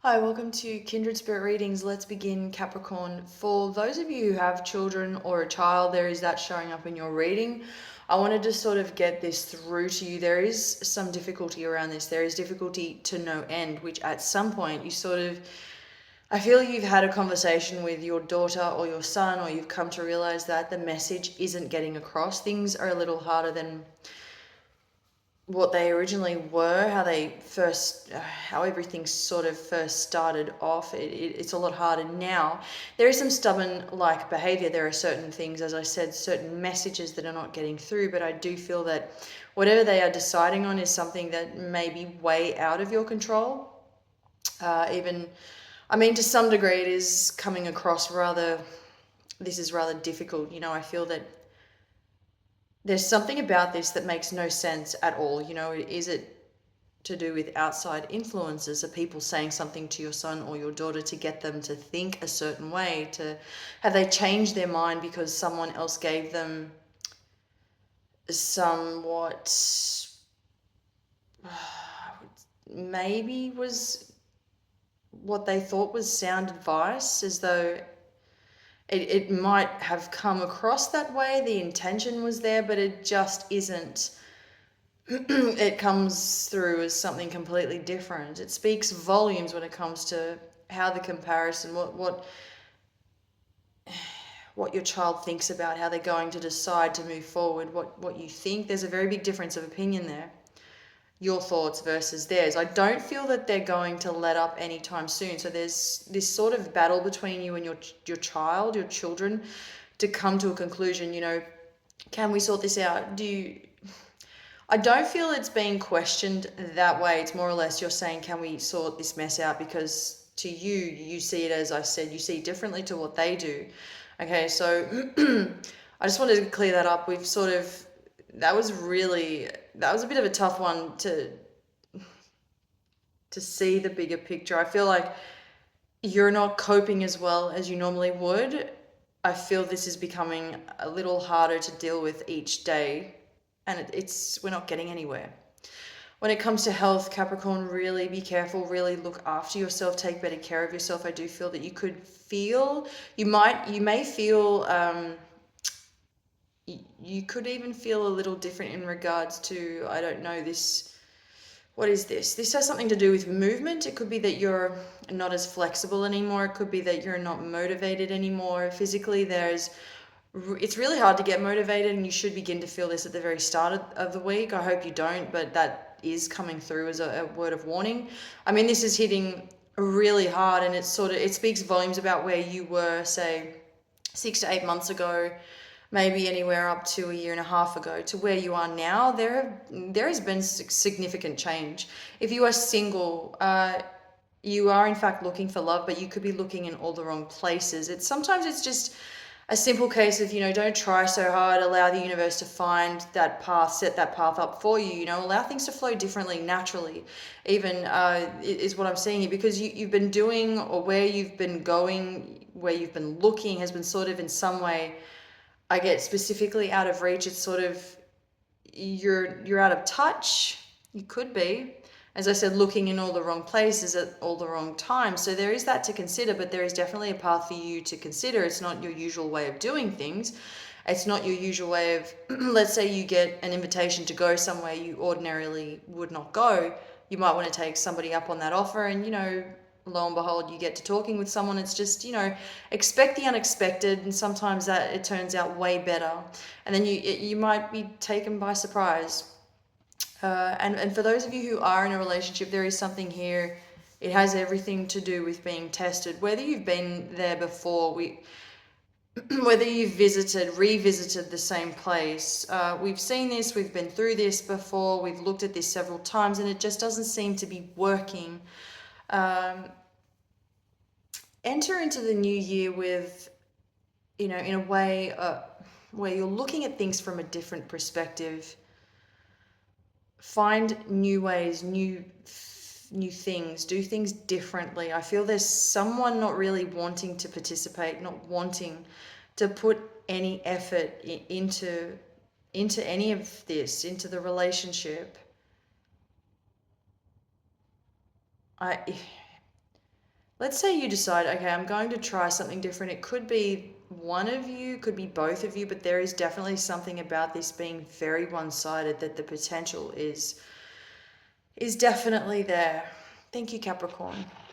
Hi, welcome to Kindred Spirit Readings. Let's begin, Capricorn. For those of you who have children or a child, there is that showing up in your reading. I wanted to sort of get this through to you. There is some difficulty around this. There is difficulty to no end, which at some point I feel you've had a conversation with your daughter or your son, or you've come to realize that the message isn't getting across. Things are a little harder than what they originally were, how everything sort of first started off. It's a lot harder now. There is some stubborn like behavior. There are certain things, as I said, certain messages that are not getting through, but I do feel that whatever they are deciding on is something that may be way out of your control. To some degree it is coming across this is rather difficult. I feel that there's something about this that makes no sense at all. Is it to do with outside influences? Are people saying something to your son or your daughter to get them to think a certain way? Have they changed their mind because someone else gave them somewhat, maybe was what they thought was sound advice, as though it might have come across that way, the intention was there, but it just isn't. It comes through as something completely different. It speaks volumes when it comes to how the comparison, what your child thinks about how they're going to decide to move forward, what you think. There's a very big difference of opinion there. Your thoughts versus theirs. I don't feel that they're going to let up anytime soon. So there's this sort of battle between you and your child, your children, to come to a conclusion. Can we sort this out? I don't feel it's being questioned that way. It's more or less you're saying, can we sort this mess out? Because to you, you see it, as I said, you see it differently to what they do. Okay, so I just wanted to clear that up. That was a bit of a tough one to see the bigger picture. I feel like you're not coping as well as you normally would. I feel this is becoming a little harder to deal with each day, and we're not getting anywhere. When it comes to health, Capricorn, really be careful, really look after yourself, take better care of yourself. I do feel that you may feel, you could even feel a little different in regards to, I don't know, what is this? This has something to do with movement. It could be that you're not as flexible anymore. It could be that you're not motivated anymore. Physically, it's really hard to get motivated, and you should begin to feel this at the very start of the week. I hope you don't, but that is coming through as a word of warning. This is hitting really hard, and it speaks volumes about where you were, say, 6 to 8 months ago, maybe anywhere up to a year and a half ago, to where you are now. There has been significant change. If you are single, you are in fact looking for love, but you could be looking in all the wrong places. Sometimes it's just a simple case of, don't try so hard, allow the universe to find that path, set that path up for you, allow things to flow differently, naturally, even, is what I'm seeing here, because you've been doing, or where you've been going, where you've been looking, has been sort of in some way, I get specifically out of reach. It's sort of, you're out of touch. You could be, as I said, looking in all the wrong places at all the wrong times. So there is that to consider, but there is definitely a path for you to consider. It's not your usual way of doing things. It's not your usual way of, let's say you get an invitation to go somewhere you ordinarily would not go. You might want to take somebody up on that offer, and, lo and behold, you get to talking with someone. It's just, expect the unexpected, and sometimes that it turns out way better. And then you might be taken by surprise. And for those of you who are in a relationship, there is something here. It has everything to do with being tested. Whether you've been there before, whether you've revisited the same place, we've seen this, we've been through this before, we've looked at this several times, and it just doesn't seem to be working. Enter into the new year with, in a way, where you're looking at things from a different perspective. Find new ways, new things, do things differently. I feel there's someone not really wanting to participate, not wanting to put any effort into any of this, into the relationship. let's say you decide, okay, I'm going to try something different. It could be one of you, could be both of you, but there is definitely something about this being very one-sided that the potential is definitely there. Thank you, Capricorn.